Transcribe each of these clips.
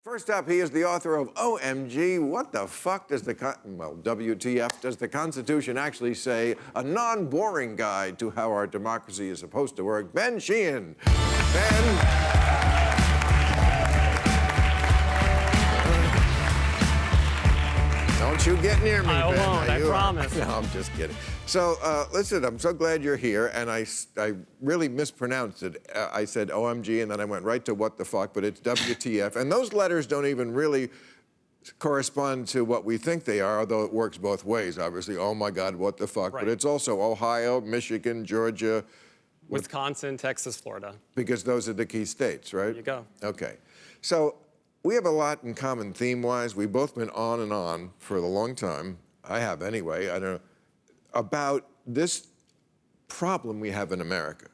First up, he is the author of OMG, what the fuck does WTF does the Constitution actually say? A non-boring guide to how our democracy is supposed to work. Ben Sheehan. Ben. Don't you get near me, Ben. I won't, I promise. No, I'm just kidding. So, listen, I'm so glad you're here, and I really mispronounced it. I said OMG, and then I went right to what the fuck, but it's WTF. And those letters don't even really correspond to what we think they are, although it works both ways, obviously. Oh, my God, what the fuck? Right. But it's also Ohio, Michigan, Georgia. Wisconsin, Texas, Florida. Because those are the key states, right? There you go. Okay. So we have a lot in common theme-wise. We've both been on and on for a long time. I have anyway. I don't know. About this problem we have in America.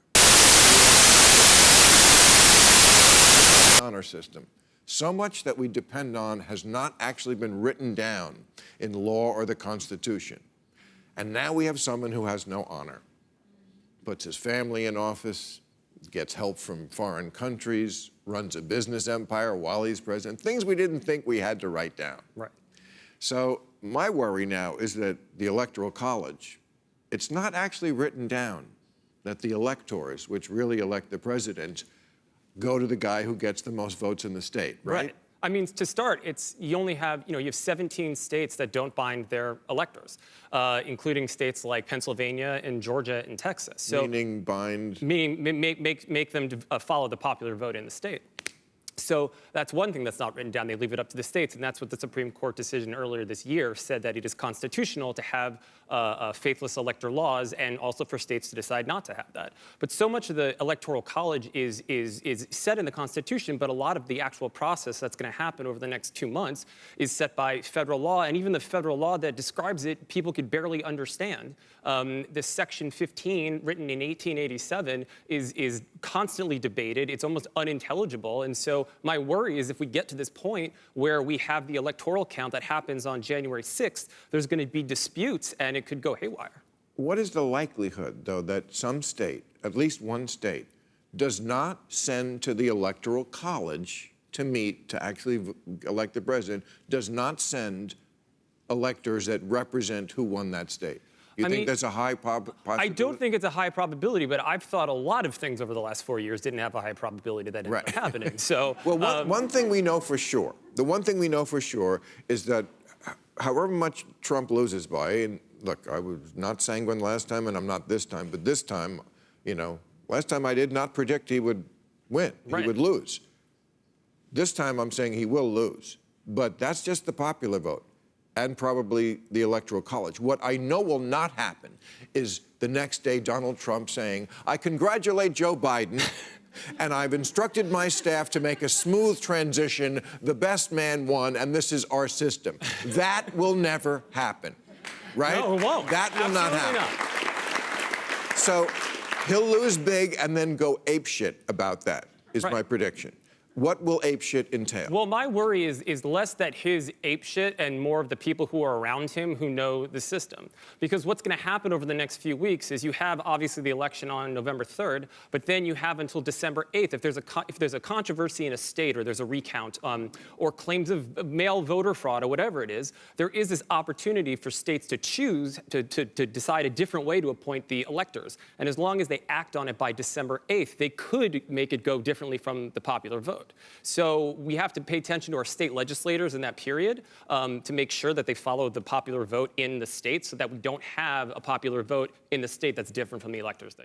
Honor system. So much that we depend on has not actually been written down in law or the Constitution. And now we have someone who has no honor. Puts his family in office, gets help from foreign countries, runs a business empire while he's president, things we didn't think we had to write down. Right. So my worry now is that the Electoral College, it's not actually written down that the electors, which really elect the president, go to the guy who gets the most votes in the state, right? I mean, to start, you only have, you have 17 states that don't bind their electors, including states like Pennsylvania and Georgia and Texas. So, meaning bind? Meaning make them follow the popular vote in the state. So that's one thing that's not written down. They leave it up to the states, and that's what the Supreme Court decision earlier this year said, that it is constitutional to have faithless elector laws, and also for states to decide not to have that. But so much of the Electoral College is set in the Constitution, but a lot of the actual process that's going to happen over the next 2 months is set by federal law, and even the federal law that describes it, people could barely understand. This Section 15, written in 1887, is constantly debated. It's almost unintelligible, and so my worry is if we get to this point where we have the electoral count that happens on January 6th, there's going to be disputes and it could go haywire. What is the likelihood, though, that some state, at least one state, does not send to the Electoral College to meet, to actually elect the president, does not send electors that represent who won that state? You think that's a high possibility? I don't think it's a high probability, but I've thought a lot of things over the last 4 years didn't have a high probability that ended up happening. So, well, one thing we know for sure, the one thing we know for sure is that however much Trump loses by, and look, I was not sanguine last time, and I'm not this time, but this time, last time I did not predict he would win. He would lose. This time I'm saying he will lose, but that's just the popular vote. And probably the Electoral College. What I know will not happen is the next day Donald Trump saying, I congratulate Joe Biden, and I've instructed my staff to make a smooth transition. The best man won, and this is our system. That will never happen, right? No, it won't. That will not happen. So he'll lose big and then go apeshit about that, is my prediction. What will apeshit entail? Well, my worry is less that his apeshit and more of the people who are around him who know the system. Because what's going to happen over the next few weeks is you have, obviously, the election on November 3rd, but then you have until December 8th. If there's a controversy in a state, or there's a recount, or claims of mail voter fraud, or whatever it is, there is this opportunity for states to choose to decide a different way to appoint the electors. And as long as they act on it by December 8th, they could make it go differently from the popular vote. So we have to pay attention to our state legislators in that period to make sure that they follow the popular vote in the state, so that we don't have a popular vote in the state that's different from the electors.